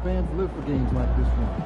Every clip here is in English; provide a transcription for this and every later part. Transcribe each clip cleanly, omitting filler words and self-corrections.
fans live for games like this one.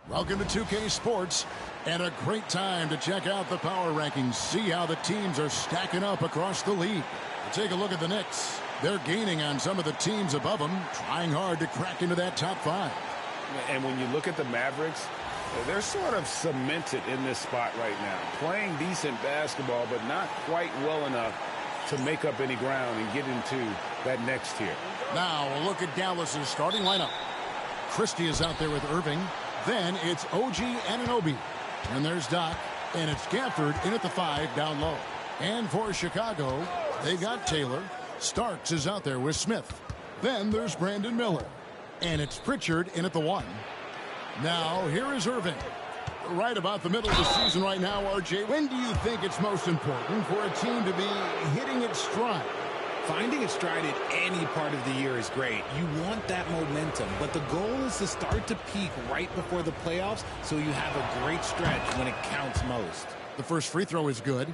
Welcome to 2K Sports, and a great time to check out the power rankings, see how the teams are stacking up across the league. Take a look at the Knicks. They're gaining on some of the teams above them, trying hard to crack into that top 5. And when you look at the Mavericks, they're sort of cemented in this spot right now, playing decent basketball, but not quite well enough to make up any ground and get into that next tier. Now, a look at Dallas's starting lineup. Christie is out there with Irving. Then it's OG Anunoby. And there's Doc. And it's Gafford in at the 5 down low. And for Chicago, they got Taylor. Starks is out there with Smith. Then there's Brandon Miller. And it's Pritchard in at the 1. Now, here is Irving. Right about the middle of the season right now, RJ. When do you think it's most important for a team to be hitting its stride? Finding its stride at any part of the year is great. You want that momentum, but the goal is to start to peak right before the playoffs so you have a great stretch when it counts most. The first free throw is good.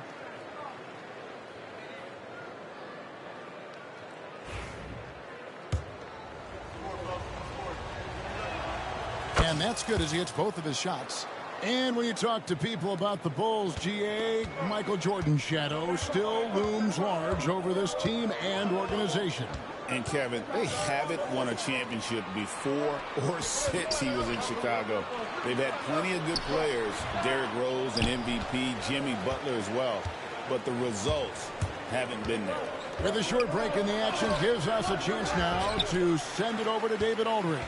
And that's good as he hits both of his shots. And when you talk to people about the Bulls, GA, Michael Jordan's shadow still looms large over this team and organization. And, Kevin, they haven't won a championship before or since he was in Chicago. They've had plenty of good players, Derrick Rose and MVP, Jimmy Butler as well. But the results haven't been there. With a short break in the action, gives us a chance now to send it over to David Aldridge.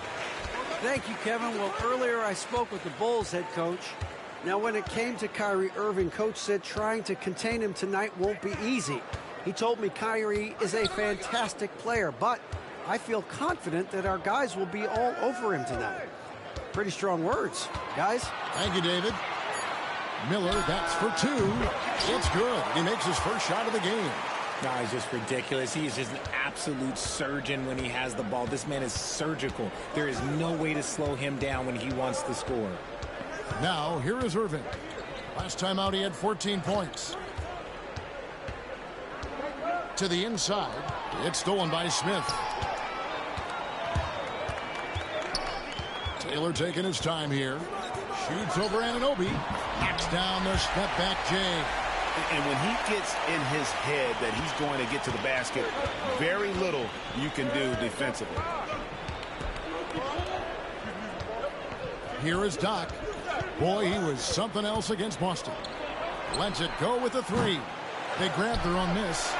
Thank you, Kevin. Well, earlier I spoke with the Bulls head coach. Now, when it came to Kyrie Irving, coach said trying to contain him tonight won't be easy. He told me Kyrie is a fantastic player, but I feel confident that our guys will be all over him tonight. Pretty strong words, guys. Thank you, David. Miller, that's for 2. It's good. He makes his first shot of the game. No, he's just ridiculous. He is just an absolute surgeon when he has the ball. This man is surgical. There is no way to slow him down when he wants to score. Now, here is Irving. Last time out, he had 14 points. To the inside. It's stolen by Smith. Taylor taking his time here. Shoots over Anunoby. Knocks down the step-back J. And when he gets in his head that he's going to get to the basket, very little you can do defensively. Here is Doc. Boy, he was something else against Boston. Lets it go with the 3. They grab their own miss.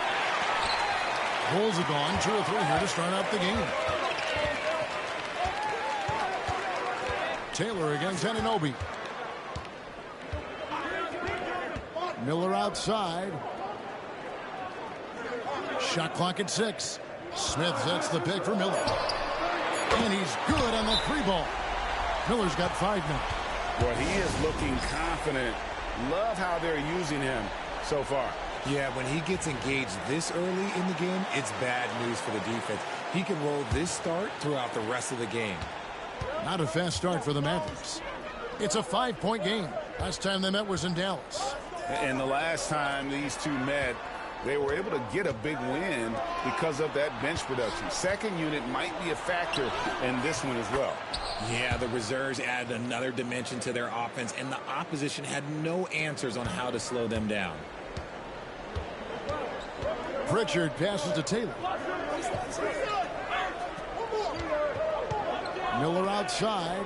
Bulls have gone 2 or 3 here to start out the game. Taylor against Anunoby. Miller outside. Shot clock at 6. Smith sets the pick for Miller. And he's good on the 3 ball. Miller's got 5 now. Well, he is looking confident. Love how they're using him so far. Yeah, when he gets engaged this early in the game, it's bad news for the defense. He can roll this start throughout the rest of the game. Not a fast start for the Mavericks. It's a 5-point game. Last time they met was in Dallas. And the last time these two met, They were able to get a big win because of that bench production. Second unit might be a factor in this one as well. Yeah, the reserves added another dimension to their offense, and the opposition had no answers on how to slow them down. Pritchard passes to Taylor. Miller outside.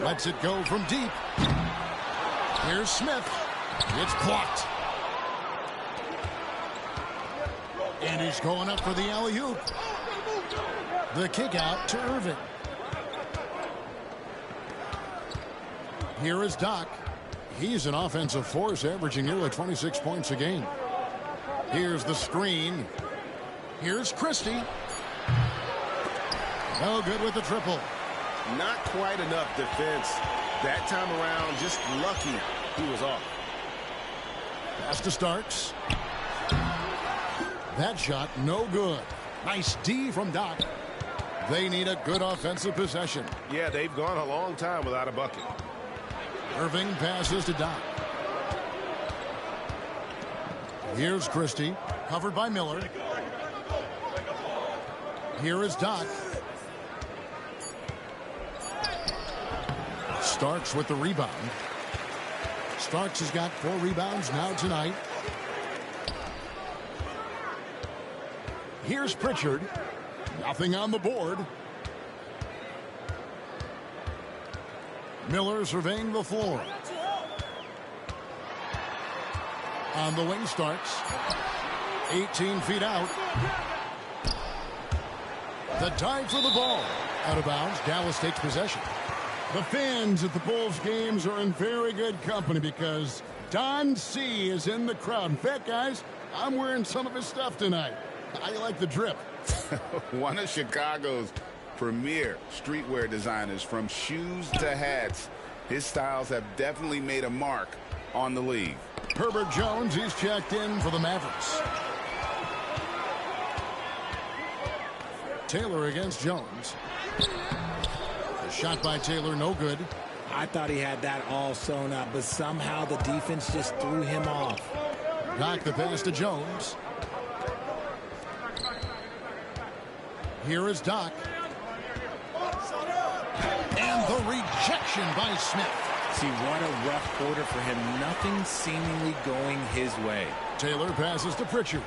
Lets it go from deep. Here's Smith. It's blocked. And he's going up for the alley-oop. The kick out to Irving. Here is Doc. He's an offensive force, averaging nearly 26 points a game. Here's the screen. Here's Christie. No good with the triple. Not quite enough defense that time around. Just lucky he was off. Pass to Starks. That shot no good. Nice D from Doc. They need a good offensive possession. Yeah, they've gone a long time without a bucket. Irving passes to Doc. Here's Christie, covered by Miller. Here is Doc. Starks with the rebound. Starks has got 4 rebounds now tonight. Here's Pritchard. Nothing on the board. Miller surveying the floor. On the wing, Starks. 18 feet out. The dive for the ball. Out of bounds. Dallas takes possession. The fans at the Bulls games are in very good company because Don C is in the crowd. In fact, guys, I'm wearing some of his stuff tonight. How do you like the drip? One of Chicago's premier streetwear designers, from shoes to hats. His styles have definitely made a mark on the league. Herbert Jones, he's checked in for the Mavericks. Taylor against Jones. The shot by Taylor, no good. I thought he had that all sewn up, but somehow the defense just threw him off. Back the pass to Jones. Here is Doc. And the rejection by Smith. See, what a rough quarter for him. Nothing seemingly going his way. Taylor passes to Pritchard.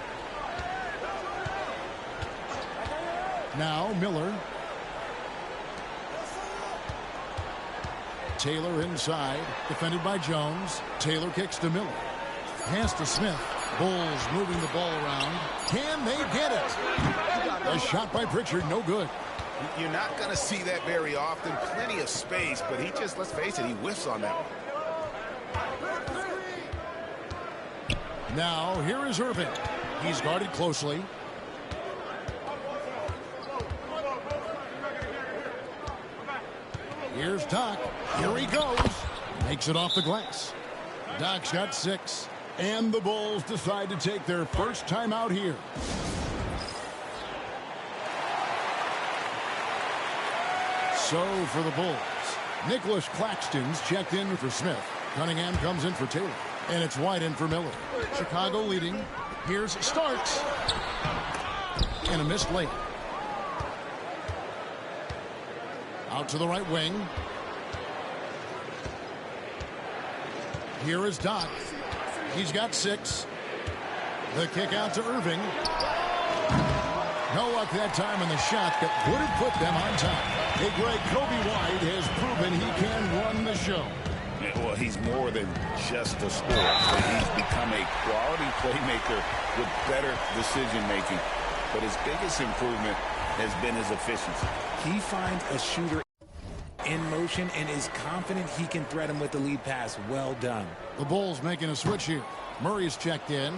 Now Miller. Taylor inside, defended by Jones. Taylor kicks to Miller. Pass to Smith. Bulls moving the ball around. Can they get it? A shot by Pritchard, no good. You're not going to see that very often. Plenty of space, but he just, let's face it, he whiffs on that one. Now, here is Irving. He's guarded closely. Here's Doc. Here he goes. Makes it off the glass. Doc's got 6. And the Bulls decide to take their first time out here. So for the Bulls, Nicholas Claxton's checked in for Smith. Cunningham comes in for Taylor. And it's White in for Miller. Chicago leading. Here's Starks. And a missed layup. Out to the right wing. Here is Doc. He's got 6. The kick out to Irving. No luck that time on the shot that would have put them on top. Hey, Greg, Kobe White has proven he can run the show. Yeah, well, he's more than just a scorer. He's become a quality playmaker with better decision-making. But his biggest improvement has been his efficiency. He finds a shooter in motion and is confident he can thread him with the lead pass. Well done. The Bulls making a switch here. Murray's checked in.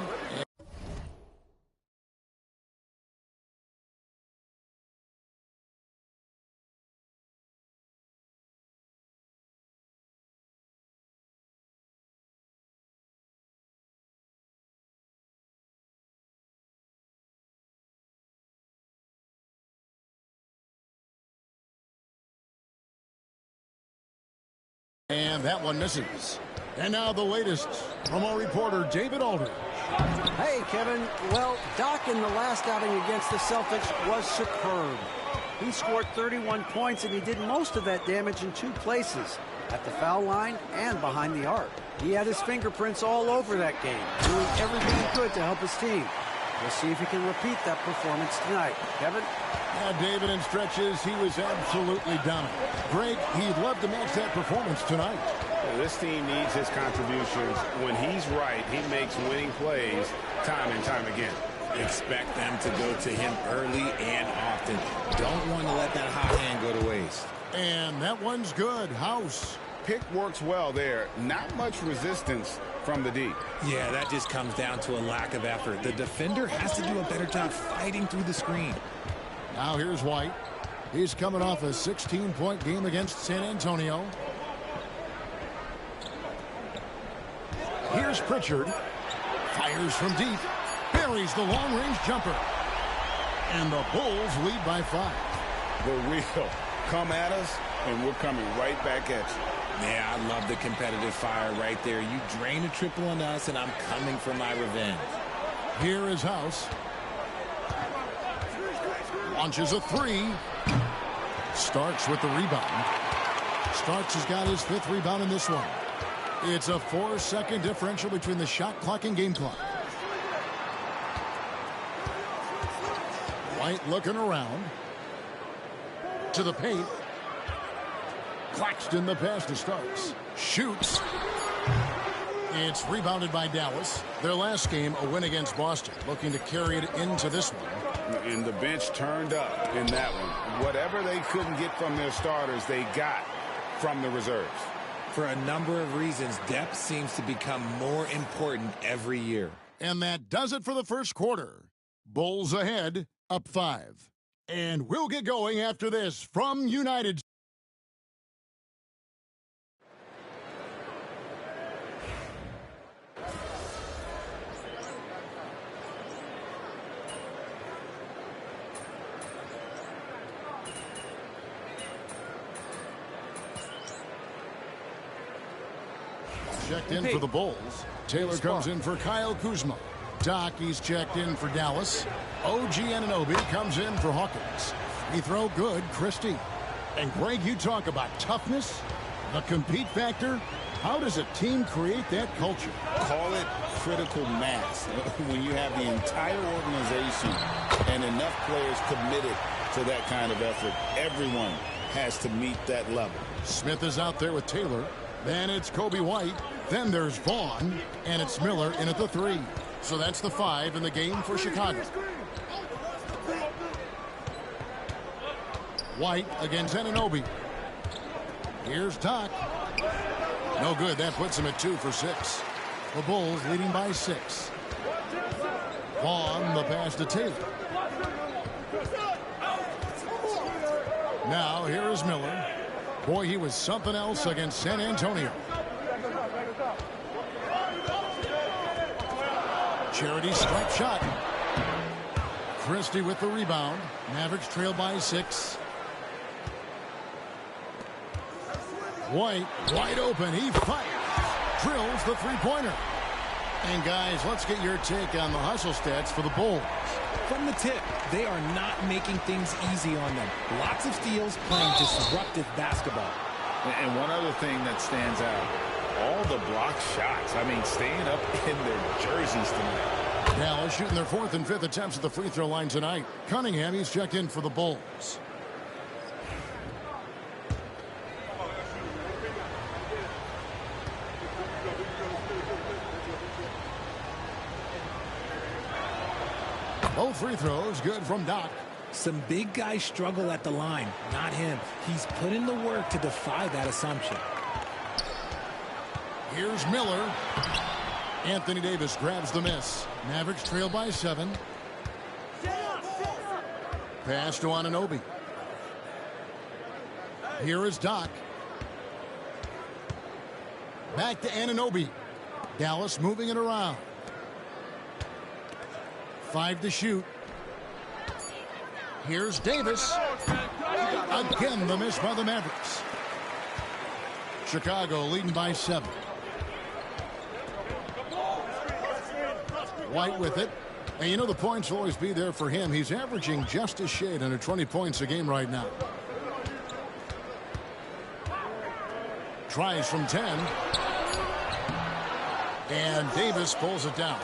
And that one misses. And now the latest from our reporter, David Aldridge. Hey, Kevin. Well, Doc in the last outing against the Celtics was superb. He scored 31 points, and he did most of that damage in 2 places, at the foul line and behind the arc. He had his fingerprints all over that game, doing everything he could to help his team. We'll see if he can repeat that performance tonight. Kevin? Yeah, David, in stretches, he was absolutely dominant. Greg, he'd love to match that performance tonight. This team needs his contributions. When he's right, he makes winning plays time and time again. Expect them to go to him early and often. Don't want to let that hot hand go to waste. And that one's good. House. Pick works well there. Not much resistance from the D. Yeah, that just comes down to a lack of effort. The defender has to do a better job fighting through the screen. Now here's White. He's coming off a 16-point game against San Antonio. Here's Pritchard. Fires from deep. Buries the long-range jumper. And the Bulls lead by 5. The wheel. Come at us, and we're coming right back at you. Yeah, I love the competitive fire right there. You drain a triple on us, and I'm coming for my revenge. Here is House. Launches a 3. Starks with the rebound. Starks has got his 5th rebound in this one. It's a 4-second differential between the shot clock and game clock. White looking around. To the paint. Claxton the pass to Starks. Shoots. It's rebounded by Dallas. Their last game, a win against Boston. Looking to carry it into this one. And the bench turned up in that one. Whatever they couldn't get from their starters, they got from the reserves. For a number of reasons, depth seems to become more important every year. And that does it for the first quarter. Bulls ahead, up 5. And we'll get going after this from United. Checked in for the Bulls. Taylor comes in for Kyle Kuzma. Doc, he's checked in for Dallas. OG Anunoby comes in for Hawkins. Free throw good, Christie. And Greg, you talk about toughness, the compete factor. How does a team create that culture? Call it critical mass. When you have the entire organization and enough players committed to that kind of effort, everyone has to meet that level. Smith is out there with Taylor. Then it's Kobe White. Then there's Vaughn. And it's Miller in at the 3. So that's the 5 in the game for Chicago. White against Anunoby. Here's Doc. No good. That puts him at 2 for 6. The Bulls leading by 6. Vaughn, the pass to Taylor. Now here is Miller. Boy, he was something else against San Antonio. Charity strike shot. Christie with the rebound. Mavericks trail by 6. White, wide open. He fires. Drills the three-pointer. And guys, let's get your take on the hustle stats for the Bulls. From the tip, they are not making things easy on them. Lots of steals, playing disruptive basketball. And one other thing that stands out, all the block shots. I mean, staying up in their jerseys tonight. Dallas shooting their 4th and 5th attempts at the free throw line tonight. Cunningham, he's checked in for the Bulls. Both free throws good from Doc. Some big guys struggle at the line, not him. He's put in the work to defy that assumption. Here's Miller. Anthony Davis grabs the miss. Mavericks trail by 7. Pass to Anunoby. Here is Doc. Back to Anunoby. Dallas moving it around. 5 to shoot. Here's Davis. Again, the miss by the Mavericks. Chicago leading by 7. White with it. And you know the points will always be there for him. He's averaging just a shade under 20 points a game right now. Tries from 10. And Davis pulls it down.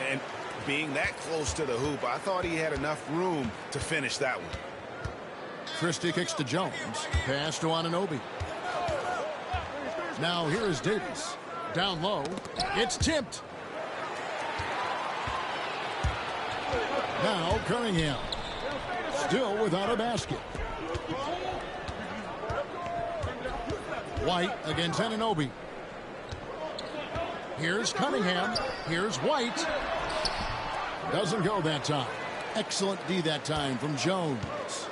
And being that close to the hoop, I thought he had enough room to finish that one. Christie kicks to Jones. Pass to Anunoby. Now here is Davis. Down low. It's tipped. Now Cunningham. Still without a basket. White against Anunoby. Here's Cunningham. Here's White. Doesn't go that time. Excellent D that time from Jones.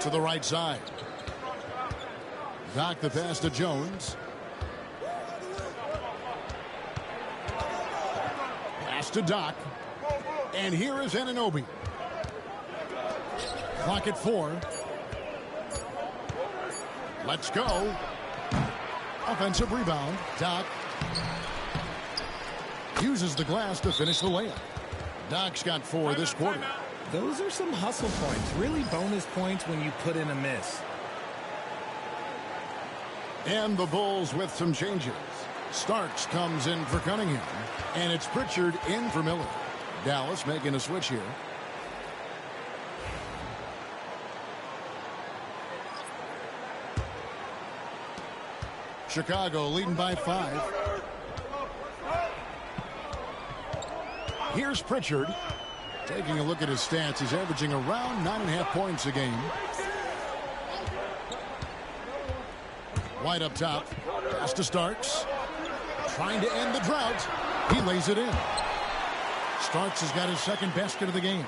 To the right side. Doc the pass to Jones. Pass to Doc. And here is Anunoby. Clock at 4. Let's go. Offensive rebound. Doc uses the glass to finish the layup. Doc's got 4 this quarter. Those are some hustle points. Really bonus points when you put in a miss. And the Bulls with some changes. Starks comes in for Cunningham. And it's Pritchard in for Miller. Dallas making a switch here. Chicago leading by 5. Here's Pritchard. Taking a look at his stats, he's averaging around 9.5 points a game. White up top. Pass to Starks. Trying to end the drought. He lays it in. Starks has got his second basket of the game.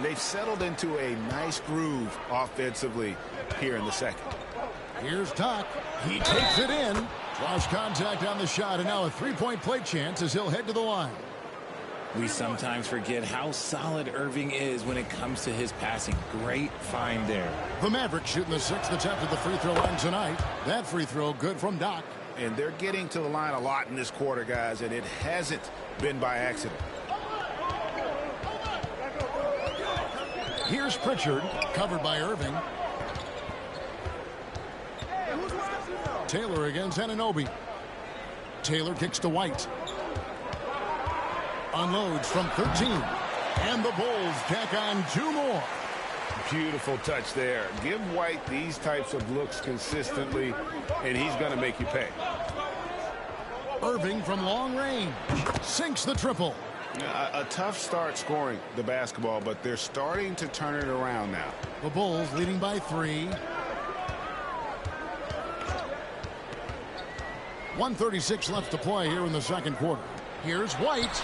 They've settled into a nice groove offensively here in the second. Here's Doc. He takes it in. Draws contact on the shot, and now a three-point play chance as he'll head to the line. We sometimes forget how solid Irving is when it comes to his passing. Great find there. The Mavericks shooting the 6th attempt at the free throw line tonight. That free throw good from Doc. And they're getting to the line a lot in this quarter, guys, and it hasn't been by accident. Here's Pritchard, covered by Irving. Taylor against Anunoby. Taylor kicks to White. Unloads from 13. And the Bulls tack on 2 more. Beautiful touch there. Give White these types of looks consistently, and he's going to make you pay. Irving from long range. Sinks the triple. A tough start scoring the basketball, but they're starting to turn it around now. The Bulls leading by 3. 1:36 left to play here in the second quarter. Here's White.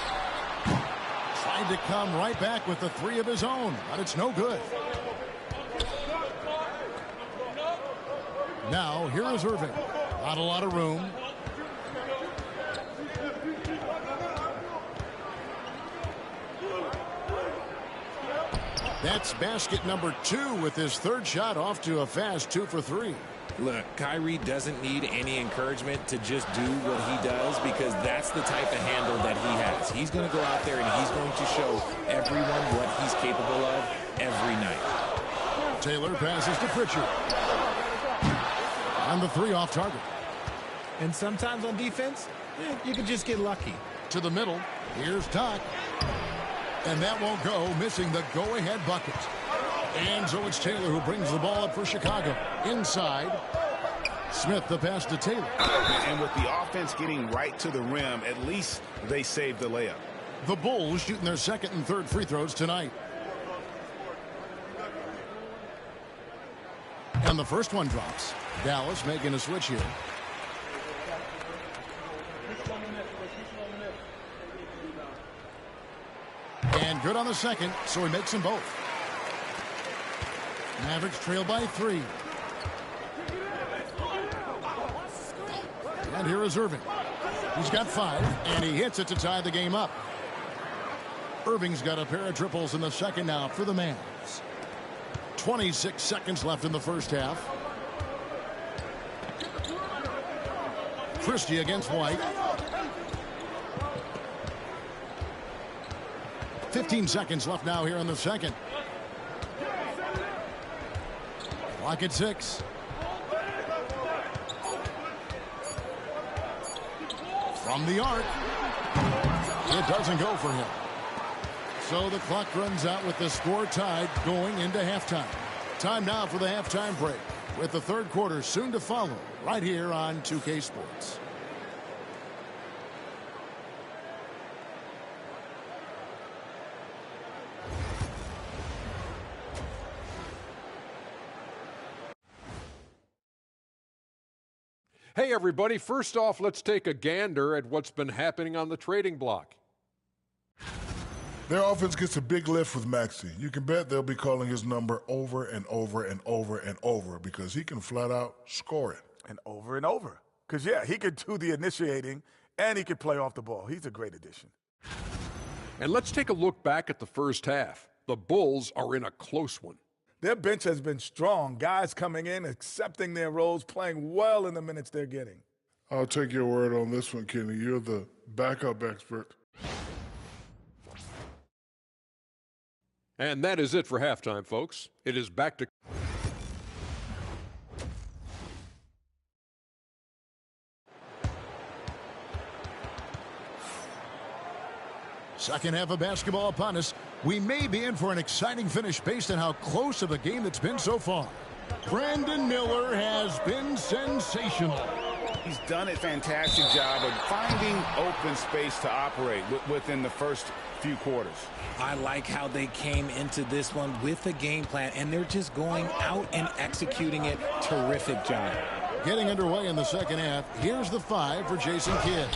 Tried to come right back with the 3 of his own, but it's no good. Now, here is Irving. Not a lot of room. That's basket number 2 with his 3rd shot off to a fast 2 for 3. Look, Kyrie doesn't need any encouragement to just do what he does because that's the type of handle that he has. He's going to go out there and he's going to show everyone what he's capable of every night. Taylor passes to Pritchard. And the 3 off target. And sometimes on defense, you can just get lucky. To the middle. Here's Doc. And that won't go, missing the go-ahead bucket. And so it's Taylor who brings the ball up for Chicago. Inside. Smith the pass to Taylor. And with the offense getting right to the rim, at least they saved the layup. The Bulls shooting their 2nd and 3rd free throws tonight. And the first one drops. Dallas making a switch here. And good on the second, so he makes them both. Mavericks trail by 3. And here is Irving. He's got 5, and he hits it to tie the game up. Irving's got a pair of triples in the second now for the Mavs. 26 seconds left in the first half. Christie against White. 15 seconds left now here in the second. Clock at 6. From the arc. It doesn't go for him. So the clock runs out with the score tied going into halftime. Time now for the halftime break, with the third quarter soon to follow right here on 2K Sports. Hey, everybody. First off, let's take a gander at what's been happening on the trading block. Their offense gets a big lift with Maxey. You can bet they'll be calling his number over and over and over and over because he can flat out score it. And over. Because, yeah, he could do the initiating and he could play off the ball. He's a great addition. And let's take a look back at the first half. The Bulls are in a close one. Their bench has been strong. Guys coming in, accepting their roles, playing well in the minutes they're getting. I'll take your word on this one, Kenny. You're the backup expert. And that is it for halftime, folks. It is back to... Second half of basketball upon us. We may be in for an exciting finish based on how close of a game it's been so far. Brandon Miller has been sensational. He's done a fantastic job of finding open space to operate within the first few quarters. I like how they came into this one with a game plan, and they're just going out and executing it. Terrific job. Getting underway in the second half. Here's the 5 for Jason Kidd.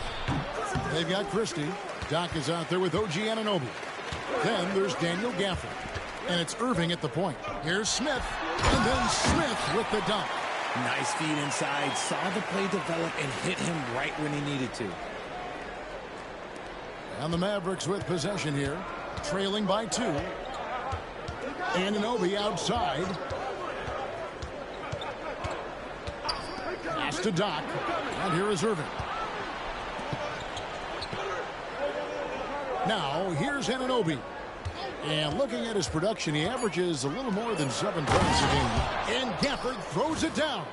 They've got Christie. Doc is out there with OG Anunoby. Then there's Daniel Gafford. And it's Irving at the point. Here's Smith. And then Smith with the dunk. Nice feed inside. Saw the play develop and hit him right when he needed to. And the Mavericks with possession here. Trailing by 2. Anunoby outside. Pass to Doc. And here is Irving. Now, here's Anunoby. And looking at his production, he averages a little more than 7 points a game. And Gafford throws it down.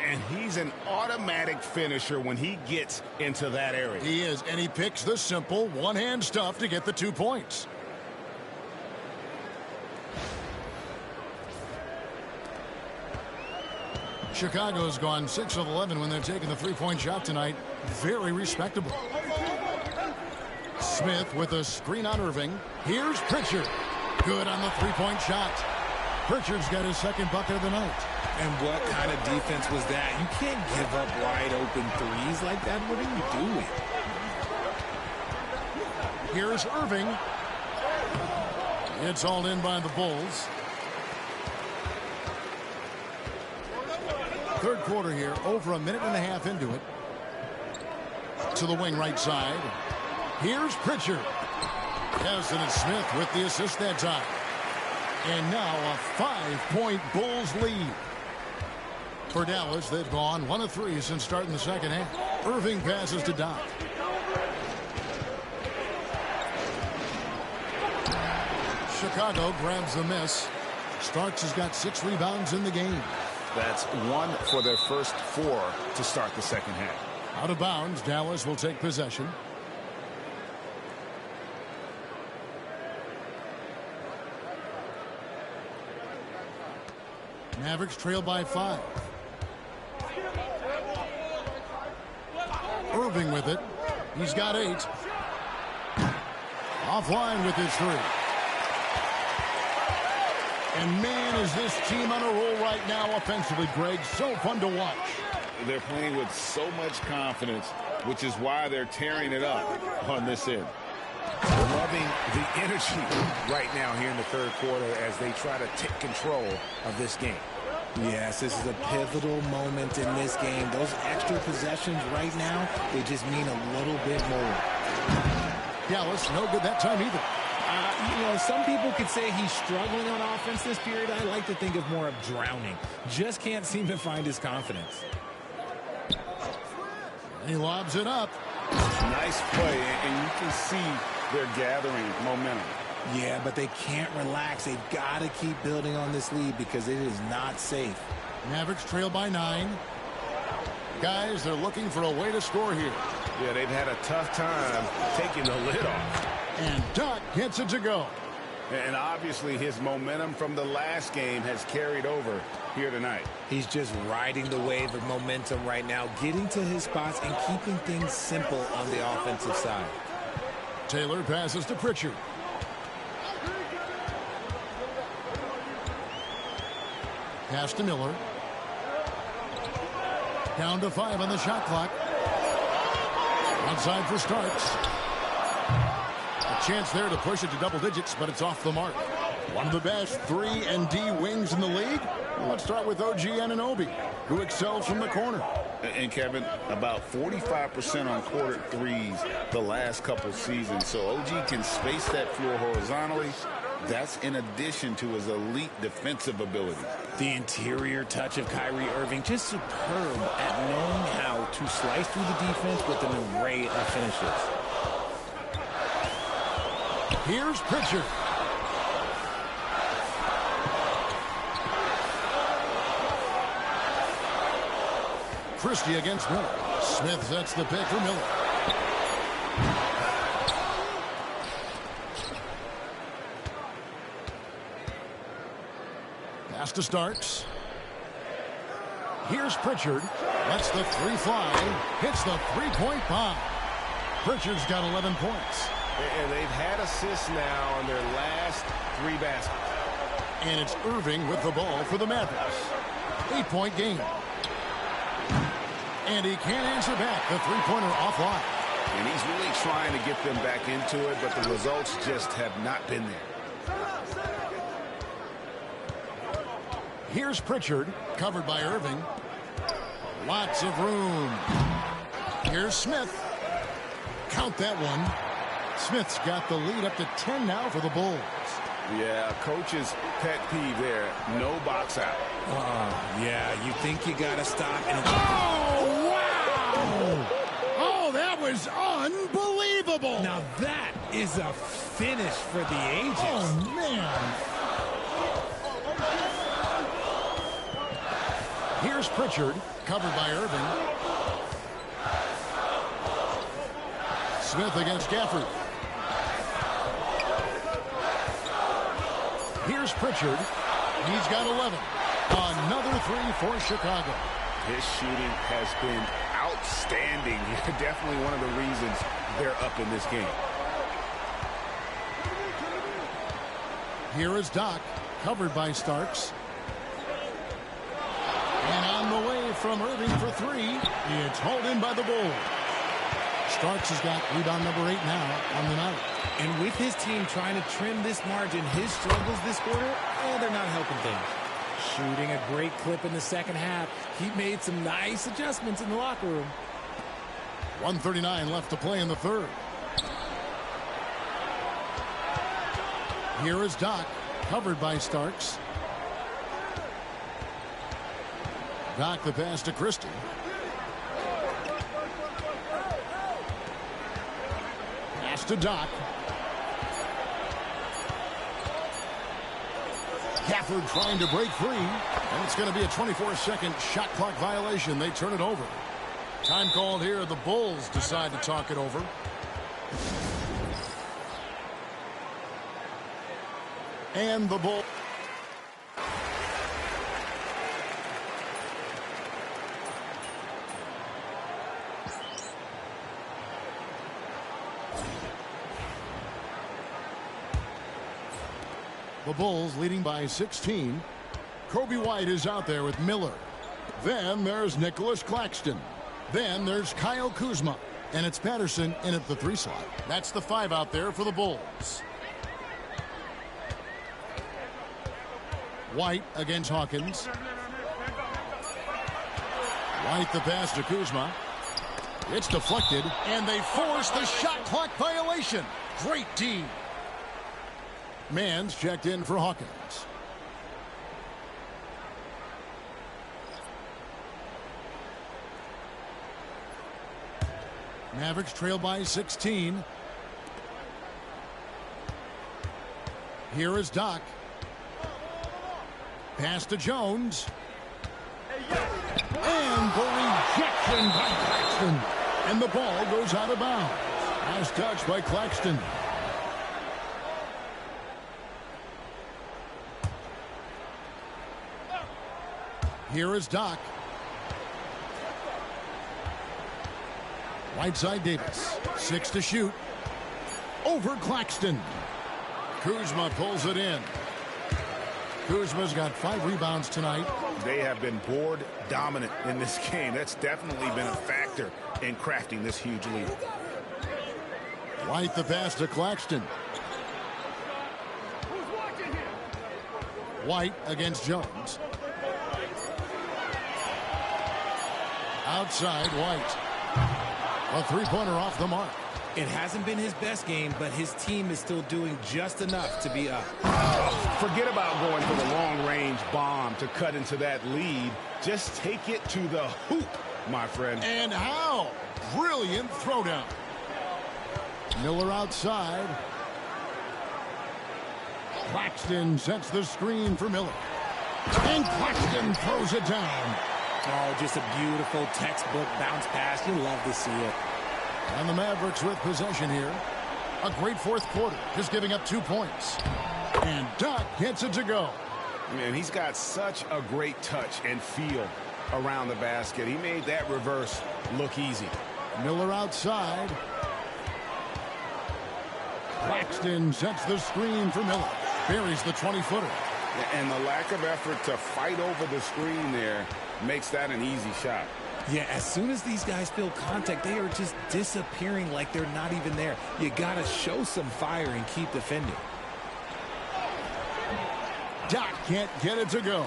And he's an automatic finisher when he gets into that area. He is, and he picks the simple one-hand stuff to get the 2 points. Chicago's gone 6 of 11 when they're taking the three-point shot tonight. Very respectable. Smith with a screen on Irving. Here's Pritchard. Good on the three-point shot. Pritchard's got his second bucket of the night. And what kind of defense was that? You can't give up wide open threes like that. What are you doing? Here's Irving. It's hauled in by the Bulls. Third quarter here, over a minute and a half into it. To the wing right side. Here's Pritchard. Yes, and it's Smith with the assist that time. And now a 5-point Bulls lead. For Dallas, they've gone 1 of 3 since starting the second half. Irving passes to Doc. Chicago grabs the miss. Starks has got 6 rebounds in the game. That's 1 for their first 4 to start the second half. Out of bounds, Dallas will take possession. Mavericks trail by 5. Irving with it. He's got 8. Offline with his 3. And man, is this team on a roll right now offensively, Greg. So fun to watch. They're playing with so much confidence, which is why they're tearing it up on this end. Loving the energy right now here in the third quarter as they try to take control of this game. Yes, this is a pivotal moment in this game. Those extra possessions right now, they just mean a little bit more. Dallas, no good that time either. You know, some people could say he's struggling on offense this period. I like to think of more of drowning. Just can't seem to find his confidence. He lobs it up. Nice play, and you can see they're gathering momentum. Yeah, but they can't relax. They've got to keep building on this lead because it is not safe. Mavericks trail by 9. Guys, they're looking for a way to score here. Yeah, they've had a tough time taking the lid off. And Doc gets it to go. And obviously his momentum from the last game has carried over here tonight. He's just riding the wave of momentum right now, getting to his spots and keeping things simple on the offensive side. Taylor passes to Pritchard. Pass to Miller. Down to 5 on the shot clock. Outside for Starks. A chance there to push it to double digits, but it's off the mark. One of the best 3-and-D wings in the league. Let's start with OG Anunoby, who excels from the corner. And Kevin, about 45% on quarter threes the last couple seasons. So OG can space that floor horizontally. That's in addition to his elite defensive ability. The interior touch of Kyrie Irving, just superb at knowing how to slice through the defense with an array of finishes. Here's Pritchard. Christie against Miller. Smith sets the pick for Miller. Pass to Starks. Here's Pritchard. Lets the 3 fly. Hits the 3-point bomb. Pritchard's got 11 points. And they've had assists now on their last 3 baskets. And it's Irving with the ball for the Mavericks. 8-point game. And he can't answer back. The 3-pointer offline. And he's really trying to get them back into it, but the results just have not been there. Here's Pritchard, covered by Irving. Lots of room. Here's Smith. Count that one. Smith's got the lead up to 10 now for the Bulls. Yeah, coach's pet peeve there. No box out. Yeah, you think you got to stop. And Oh, wow! Oh, that was unbelievable. now that is a finish for the ages. Oh, man. Here's Pritchard, covered by Irving. Smith against Gafford. Here's Pritchard. He's got 11. Another 3 for Chicago. His shooting has been outstanding. Definitely one of the reasons they're up in this game. Here is Doc, covered by Starks. And on the way from Irving for 3, it's hauled in by the Bulls. Starks has got rebound number 8 now on the night. And with his team trying to trim this margin, his struggles this quarter, they're not helping things. Shooting a great clip in the second half. He made some nice adjustments in the locker room. 1:39 left to play in the third. Here is Doc, covered by Starks. Doc the pass to Christie. Pass to Doc. Gafford trying to break free. And it's going to be a 24-second shot clock violation. They turn it over. Time called here. The Bulls decide to talk it over. And the Bulls. The Bulls leading by 16. Kobe White is out there with Miller. Then there's Nicholas Claxton. Then there's Kyle Kuzma. And it's Patterson in at the 3 slot. That's the 5 out there for the Bulls. White against Hawkins. White the pass to Kuzma. It's deflected. And they force the shot clock violation. Great D. Mann's checked in for Hawkins. Mavericks trail by 16. Here is Doc. Pass to Jones. And the rejection by Claxton. And the ball goes out of bounds. Last touch by Claxton. Here is Doc. Right side Davis. 6 to shoot. Over Claxton. Kuzma pulls it in. Kuzma's got 5 rebounds tonight. They have been board dominant in this game. That's definitely been a factor in crafting this huge lead. White the pass to Claxton. White against Jones. Outside White. A three-pointer off the mark. It hasn't been his best game, but his team is still doing just enough to be up. Forget about going for the long-range bomb to cut into that lead. Just take it to the hoop, my friend. And how? Brilliant throwdown. Miller outside. Claxton sets the screen for Miller. And Claxton throws it down. Oh, just a beautiful textbook bounce pass. You love to see it. And the Mavericks with possession here. A great fourth quarter, just giving up 2 points. And Doc gets it to go. Man, he's got such a great touch and feel around the basket. He made that reverse look easy. Miller outside. Claxton sets the screen for Miller. Buries the 20-footer. And the lack of effort to fight over the screen there makes that an easy shot. Yeah, as soon as these guys feel contact, they are just disappearing like they're not even there. You got to show some fire and keep defending. Doc can't get it to go.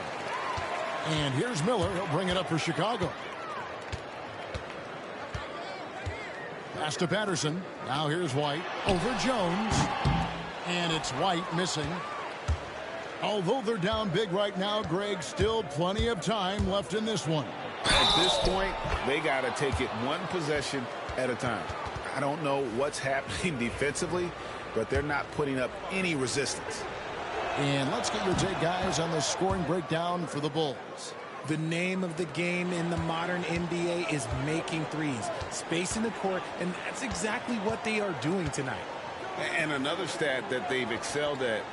And here's Miller. He'll bring it up for Chicago. Pass to Patterson. Now here's White. Over Jones. And it's White missing. Although they're down big right now, Greg, still plenty of time left in this one. At this point, they got to take it one possession at a time. I don't know what's happening defensively, but they're not putting up any resistance. And let's get your take, guys, on the scoring breakdown for the Bulls. The name of the game in the modern NBA is making threes, spacing the court, and that's exactly what they are doing tonight. And another stat that they've excelled at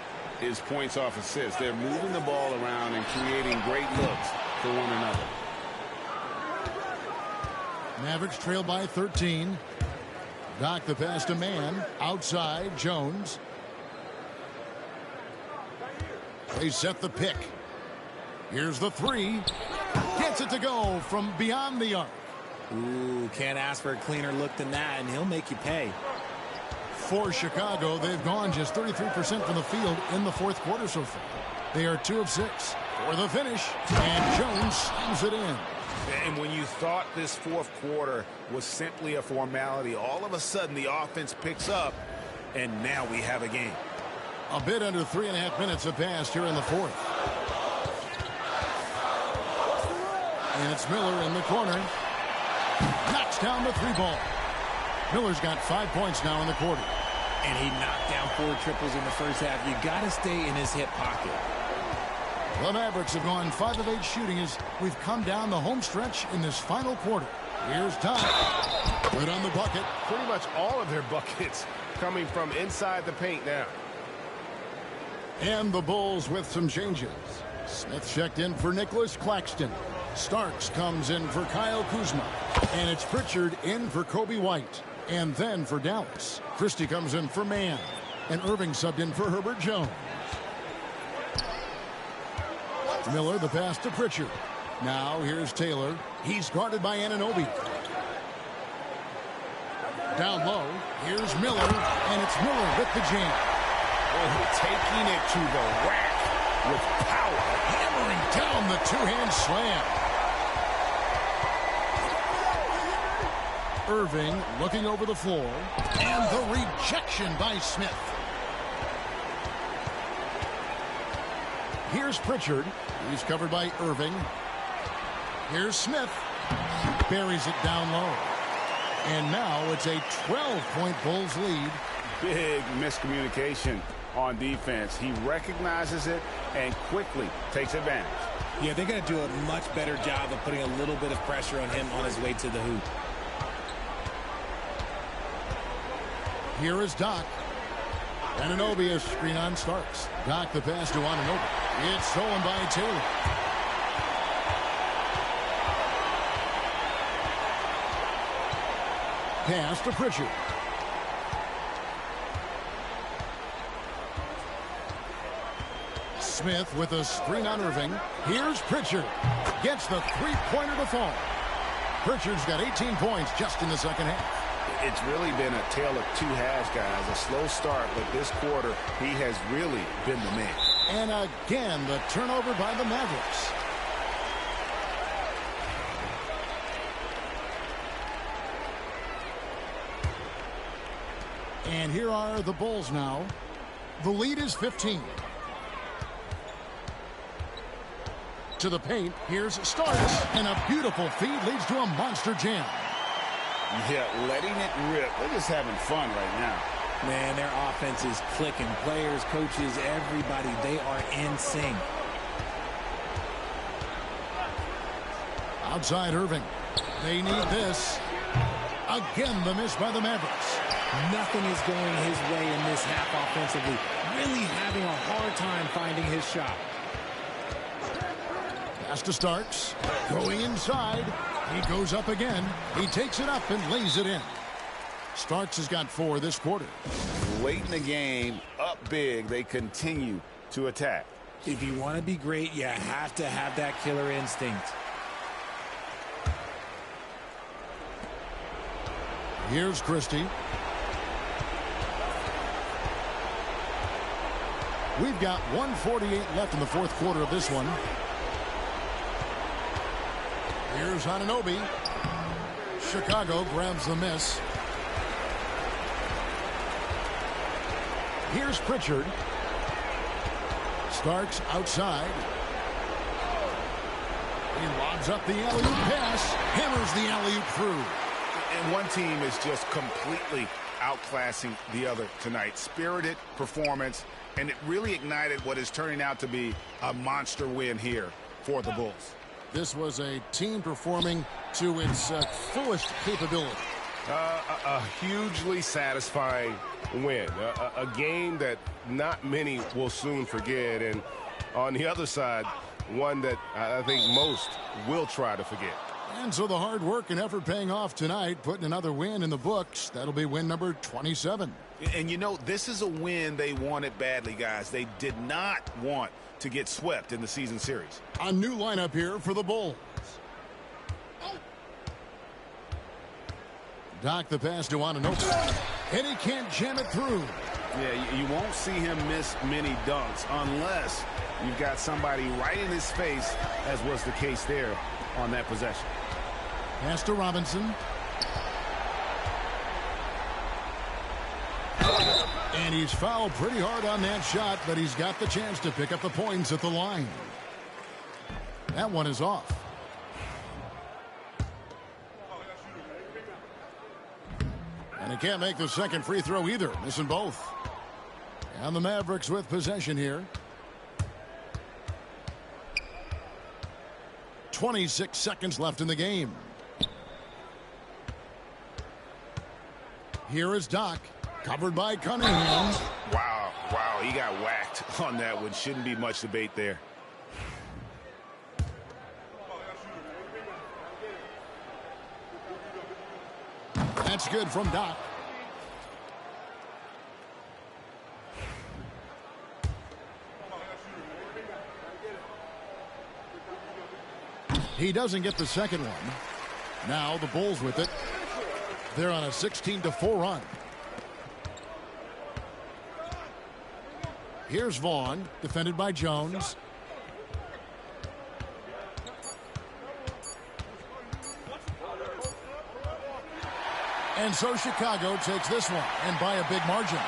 is points off assists. They're moving the ball around and creating great looks for one another. Mavericks trail by 13. Doc the pass to man. Outside, Jones. They set the pick. Here's the three. Gets it to go from beyond the arc. Ooh, can't ask for a cleaner look than that, and he'll make you pay. For Chicago, they've gone just 33% from the field in the fourth quarter so far. They are 2 of 6 for the finish, and Jones slams it in. And when you thought this fourth quarter was simply a formality, all of a sudden the offense picks up, and now we have a game. A bit under 3.5 minutes have passed here in the fourth. And it's Miller in the corner. Knocks down the 3-ball. Miller's got 5 points now in the quarter. And he knocked down 4 triples in the first half. You got to stay in his hip pocket. The Mavericks have gone 5 of 8 shooting as we've come down the home stretch in this final quarter. Here's Doc. Good on the bucket. Pretty much all of their buckets coming from inside the paint now. And the Bulls with some changes. Smith checked in for Nicholas Claxton. Starks comes in for Kyle Kuzma. And it's Pritchard in for Kobe White. And then for Dallas, Christie comes in for Mann. And Irving subbed in for Herbert Jones. Miller the pass to Pritchard. Now here's Taylor. He's guarded by Anunoby. Down low, here's Miller. And it's Miller with the jam. Oh, taking it to the rack with power. Hammering down the two-hand slam. Irving looking over the floor. And the rejection by Smith. Here's Pritchard. He's covered by Irving. Here's Smith. Buries it down low. And now it's a 12-point Bulls lead. Big miscommunication on defense. He recognizes it and quickly takes advantage. Yeah, they're going to do a much better job of putting a little bit of pressure on him on his way to the hoop. Here is Doc. Anunoby, a screen on Starks. Doc the pass to Anunoby. It's stolen by Taylor. Pass to Pritchard. Smith with a screen on Irving. Here's Pritchard. Gets the three-pointer to fall. Pritchard's got 18 points just in the second half. It's really been a tale of two halves, guys. A slow start, but this quarter, he has really been the man. And again, the turnover by the Mavericks. And here are the Bulls now. The lead is 15. To the paint, here's Starks. And a beautiful feed leads to a monster jam. Yeah, letting it rip. They're just having fun right now. Man, their offense is clicking. Players, coaches, everybody, they are in sync. Outside Irving. They need this. Again, the miss by the Mavericks. Nothing is going his way in this half offensively. Really having a hard time finding his shot. Pass to Starks. Going inside. He goes up again. He takes it up and lays it in. Starks has got 4 this quarter. Late in the game, up big, they continue to attack. If you want to be great, you have to have that killer instinct. Here's Christie. We've got 1:48 left in the fourth quarter of this one. Here's Anunoby. Chicago grabs the miss. Here's Pritchard. Starks outside. He lobs up the alley-oop pass. Hammers the alley-oop through. And one team is just completely outclassing the other tonight. Spirited performance, and it really ignited what is turning out to be a monster win here for the Bulls. This was a team performing to its fullest capability. A hugely satisfying win. A game that not many will soon forget. And on the other side, one that I think most will try to forget. And so the hard work and effort paying off tonight, putting another win in the books. That'll be win number 27. And, you know, this is a win they wanted badly, guys. They did not want to get swept in the season series. A new lineup here for the Bulls. Doc the pass to Anunoby. And he can't jam it through. Yeah, you won't see him miss many dunks unless you've got somebody right in his face, as was the case there on that possession. Pass to Robinson. And he's fouled pretty hard on that shot, but he's got the chance to pick up the points at the line. That one is off. And he can't make the second free throw either, missing both. And the Mavericks with possession here. 26 seconds left in the game. Here is Doc, covered by Cunningham. Wow, he got whacked on that one. Shouldn't be much debate there. That's good from Doc. He doesn't get the second one. Now the Bulls with it. They're on a 16-4 run. Here's Vaughn, defended by Jones. And so Chicago takes this one, and by a big margin.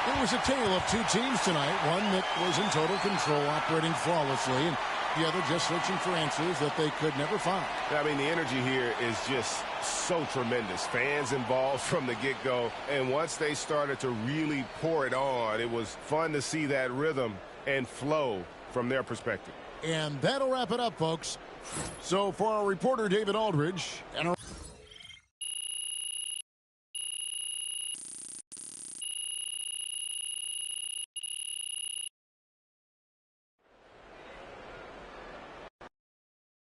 It was a tale of two teams tonight, one that was in total control, operating flawlessly, and together just searching for answers that they could never find. I mean, the energy here is just so tremendous. Fans involved from the get-go. And once they started to really pour it on, it was fun to see that rhythm and flow from their perspective. And that'll wrap it up, folks. So for our reporter, David Aldridge, and our